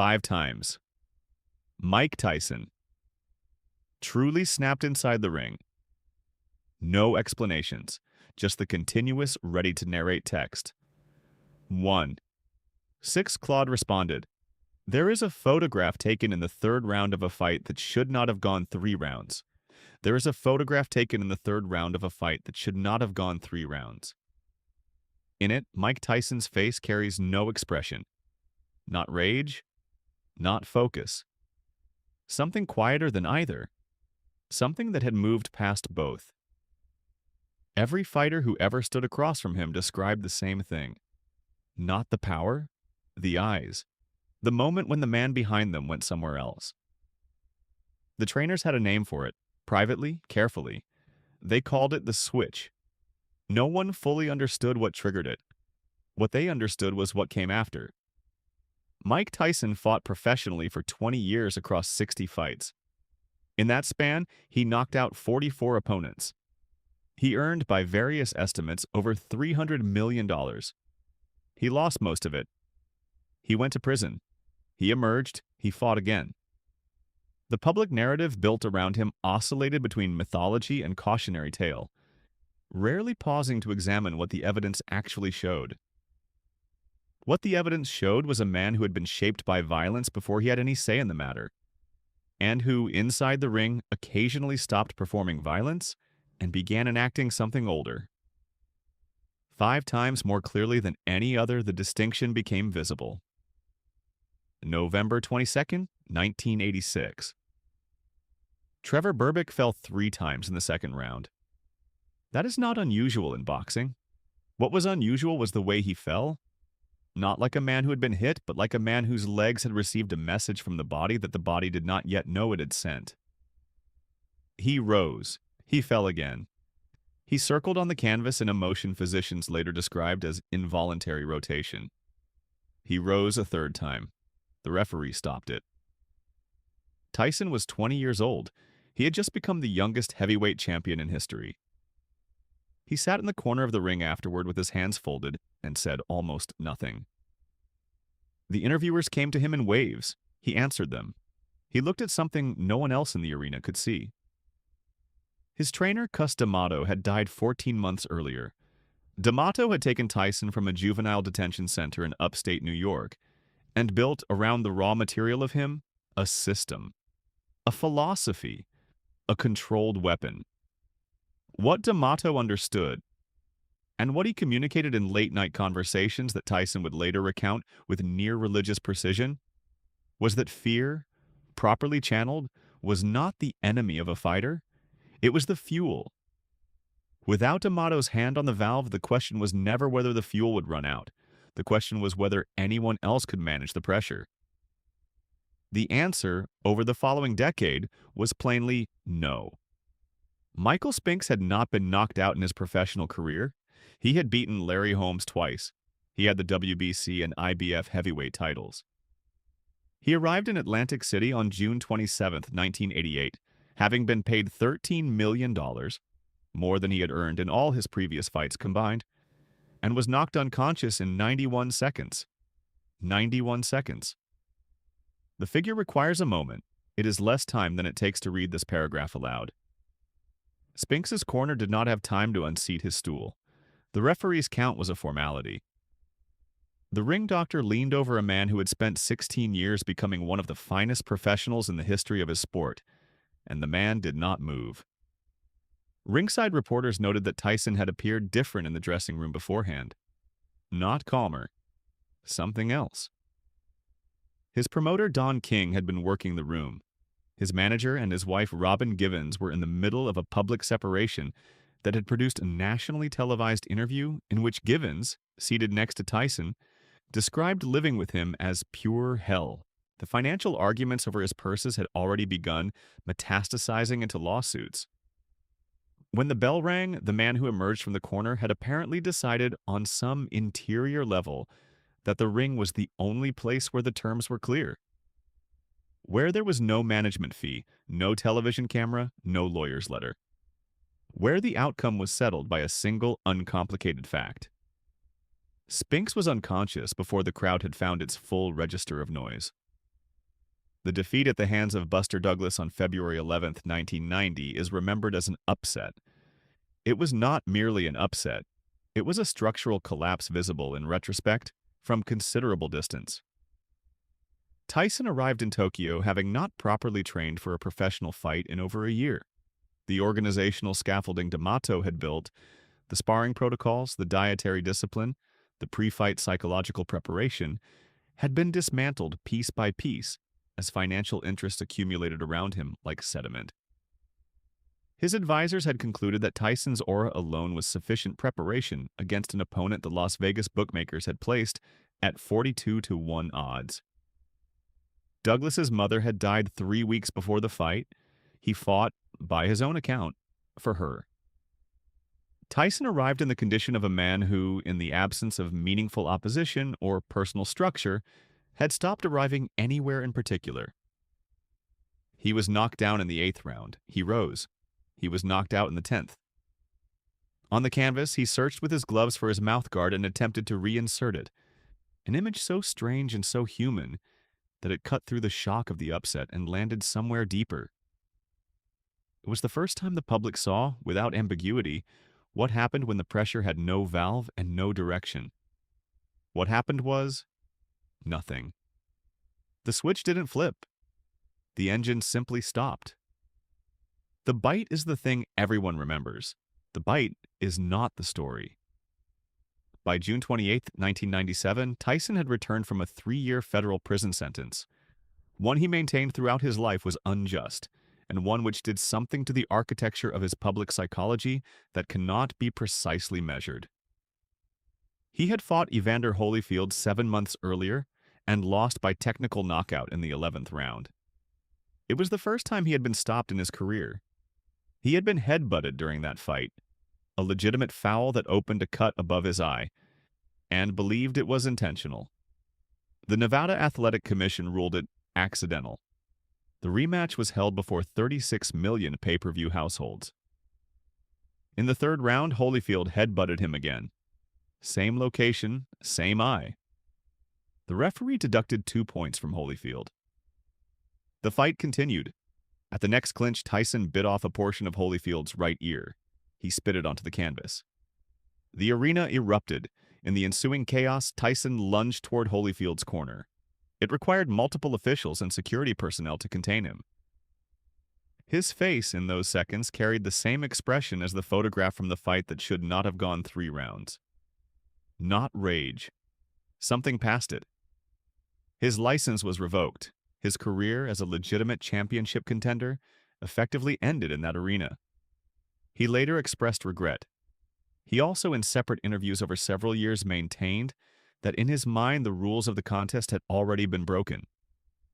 5 times. Mike Tyson. Truly snapped inside the ring. No explanations, just the continuous, ready-to-narrate text. 1. 6 Claude responded, "There is a photograph taken in the third round of a fight that should not have gone 3 rounds. There is a photograph taken in the third round of a fight that should not have gone 3 rounds." In it, Mike Tyson's face carries no expression. Not rage, not focus. Something quieter than either. Something that had moved past both. Every fighter who ever stood across from him described the same thing. Not the power, the eyes. The moment when the man behind them went somewhere else. The trainers had a name for it, privately, carefully. They called it the switch. No one fully understood what triggered it. What they understood was what came after. Mike Tyson fought professionally for 20 years across 60 fights. In that span, he knocked out 44 opponents. He earned, by various estimates, over $300 million. He lost most of it. He went to prison. He emerged. He fought again. The public narrative built around him oscillated between mythology and cautionary tale, rarely pausing to examine what the evidence actually showed. What the evidence showed was a man who had been shaped by violence before he had any say in the matter, and who, inside the ring, occasionally stopped performing violence and began enacting something older. 5 times more clearly than any other, the distinction became visible. November 22nd, 1986. Trevor Berbick fell 3 times in the second round. That is not unusual in boxing. What was unusual was the way he fell. Not like a man who had been hit, but like a man whose legs had received a message from the body that the body did not yet know it had sent. He rose. He fell again. He circled on the canvas in a motion physicians later described as involuntary rotation. He rose a 3rd time. The referee stopped it. Tyson was 20 years old. He had just become the youngest heavyweight champion in history. He sat in the corner of the ring afterward with his hands folded and said almost nothing. The interviewers came to him in waves. He answered them. He looked at something no one else in the arena could see. His trainer, Cus D'Amato, had died 14 months earlier. D'Amato had taken Tyson from a juvenile detention center in upstate New York and built around the raw material of him a system, a philosophy, a controlled weapon. What D'Amato understood, and what he communicated in late-night conversations that Tyson would later recount with near-religious precision, was that fear, properly channeled, was not the enemy of a fighter. It was the fuel. Without D'Amato's hand on the valve, the question was never whether the fuel would run out. The question was whether anyone else could manage the pressure. The answer, over the following decade, was plainly no. Michael Spinks had not been knocked out in his professional career. He had beaten Larry Holmes twice. He had the WBC and IBF heavyweight titles. He arrived in Atlantic City on June 27, 1988, having been paid $13 million, more than he had earned in all his previous fights combined, and was knocked unconscious in 91 seconds. 91 seconds. The figure requires a moment. It is less time than it takes to read this paragraph aloud. Spinks's corner did not have time to unseat his stool. The referee's count was a formality. The ring doctor leaned over a man who had spent 16 years becoming one of the finest professionals in the history of his sport, and the man did not move. Ringside reporters noted that Tyson had appeared different in the dressing room beforehand. Not calmer. Something else. His promoter, Don King, had been working the room. His manager and his wife, Robin Givens, were in the middle of a public separation that had produced a nationally televised interview in which Givens, seated next to Tyson, described living with him as pure hell. The financial arguments over his purses had already begun, metastasizing into lawsuits. When the bell rang, the man who emerged from the corner had apparently decided on some interior level that the ring was the only place where the terms were clear. Where there was no management fee, no television camera, no lawyer's letter. Where the outcome was settled by a single, uncomplicated fact. Spinks was unconscious before the crowd had found its full register of noise. The defeat at the hands of Buster Douglas on February 11, 1990 is remembered as an upset. It was not merely an upset. It was a structural collapse visible in retrospect from considerable distance. Tyson arrived in Tokyo having not properly trained for a professional fight in over a year. The organizational scaffolding D'Amato had built, the sparring protocols, the dietary discipline, the pre-fight psychological preparation, had been dismantled piece by piece as financial interests accumulated around him like sediment. His advisors had concluded that Tyson's aura alone was sufficient preparation against an opponent the Las Vegas bookmakers had placed at 42-1 odds. Douglas's mother had died 3 weeks before the fight. He fought, by his own account, for her. Tyson arrived in the condition of a man who, in the absence of meaningful opposition or personal structure, had stopped arriving anywhere in particular. He was knocked down in the 8th round. He rose. He was knocked out in the 10th. On the canvas, he searched with his gloves for his mouthguard and attempted to reinsert it. An image so strange and so human that it cut through the shock of the upset and landed somewhere deeper. It was the first time the public saw, without ambiguity, what happened when the pressure had no valve and no direction. What happened was nothing. The switch didn't flip. The engine simply stopped. The bite is the thing everyone remembers. The bite is not the story. By June 28, 1997, Tyson had returned from a 3-year federal prison sentence. One he maintained throughout his life was unjust, and one which did something to the architecture of his public psychology that cannot be precisely measured. He had fought Evander Holyfield 7 months earlier and lost by technical knockout in the 11th round. It was the first time he had been stopped in his career. He had been headbutted during that fight, a legitimate foul that opened a cut above his eye, and believed it was intentional. The Nevada Athletic Commission ruled it accidental. The rematch was held before 36 million pay-per-view households. In the 3rd round, Holyfield headbutted him again. Same location, same eye. The referee deducted 2 points from Holyfield. The fight continued. At the next clinch, Tyson bit off a portion of Holyfield's right ear. He spit it onto the canvas. The arena erupted. In the ensuing chaos, Tyson lunged toward Holyfield's corner. It required multiple officials and security personnel to contain him. His face in those seconds carried the same expression as the photograph from the fight that should not have gone 3 rounds. Not rage. Something past it. His license was revoked. His career as a legitimate championship contender effectively ended in that arena. He later expressed regret. He also, in separate interviews over several years, maintained that in his mind the rules of the contest had already been broken,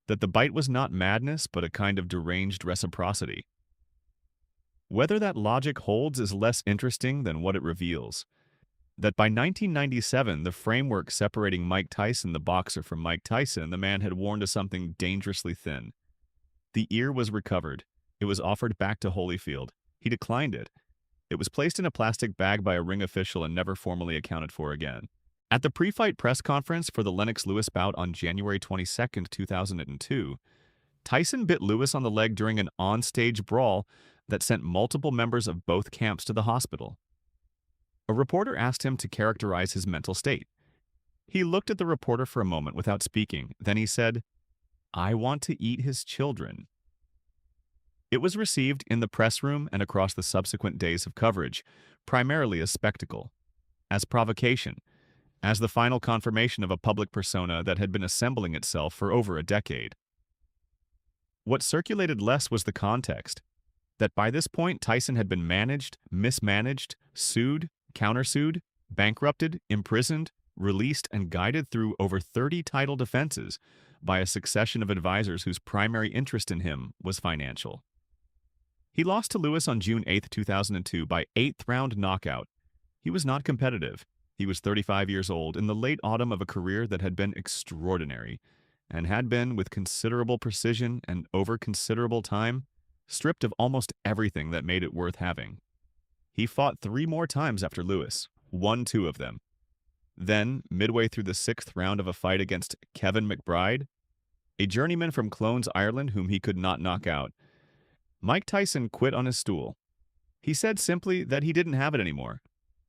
that the bite was not madness but a kind of deranged reciprocity. Whether that logic holds is less interesting than what it reveals. That by 1997, the framework separating Mike Tyson, the boxer, from Mike Tyson, the man had worn to something dangerously thin. The ear was recovered. It was offered back to Holyfield. He declined it. It was placed in a plastic bag by a ring official and never formally accounted for again. At the pre-fight press conference for the Lennox Lewis bout on January 22, 2002, Tyson bit Lewis on the leg during an on-stage brawl that sent multiple members of both camps to the hospital. A reporter asked him to characterize his mental state. He looked at the reporter for a moment without speaking. Then he said, "I want to eat his children." It was received in the press room and across the subsequent days of coverage, primarily as spectacle, as provocation, as the final confirmation of a public persona that had been assembling itself for over a decade. What circulated less was the context, that by this point Tyson had been managed, mismanaged, sued, countersued, bankrupted, imprisoned, released, and guided through over 30 title defenses by a succession of advisors whose primary interest in him was financial. He lost to Lewis on June 8, 2002 by 8th-round knockout. He was not competitive. He was 35 years old in the late autumn of a career that had been extraordinary and had been, with considerable precision and over considerable time, stripped of almost everything that made it worth having. He fought 3 more times after Lewis, won 2 of them. Then, midway through the 6th round of a fight against Kevin McBride, a journeyman from Clones, Ireland, whom he could not knock out. Mike Tyson quit on his stool. He said simply that he didn't have it anymore,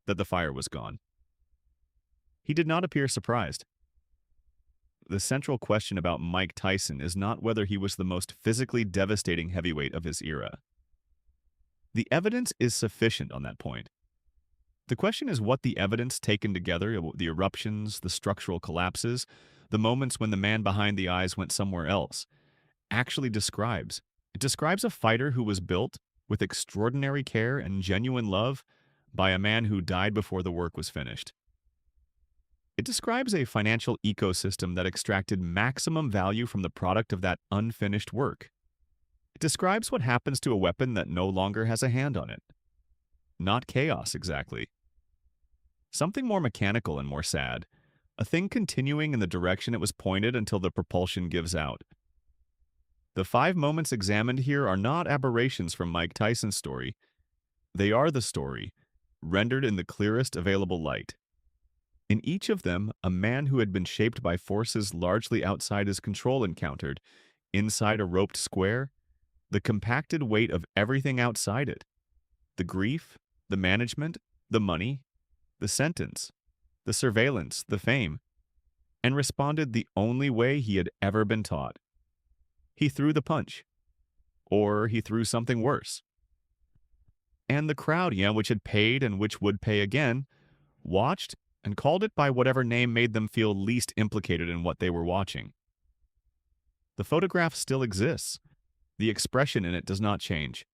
that the fire was gone. He did not appear surprised. The central question about Mike Tyson is not whether he was the most physically devastating heavyweight of his era. The evidence is sufficient on that point. The question is what the evidence taken together, the eruptions, the structural collapses, the moments when the man behind the eyes went somewhere else, actually describes. It describes a fighter who was built with extraordinary care and genuine love by a man who died before the work was finished. It describes a financial ecosystem that extracted maximum value from the product of that unfinished work. It describes what happens to a weapon that no longer has a hand on it. Not chaos, exactly. Something more mechanical and more sad. A thing continuing in the direction it was pointed until the propulsion gives out. The 5 moments examined here are not aberrations from Mike Tyson's story. They are the story, rendered in the clearest available light. In each of them, a man who had been shaped by forces largely outside his control encountered, inside a roped square, the compacted weight of everything outside it. The grief, the management, the money, the sentence, the surveillance, the fame, and responded the only way he had ever been taught. He threw the punch. Or he threw something worse. And the crowd, which had paid and which would pay again, watched and called it by whatever name made them feel least implicated in what they were watching. The photograph still exists. The expression in it does not change.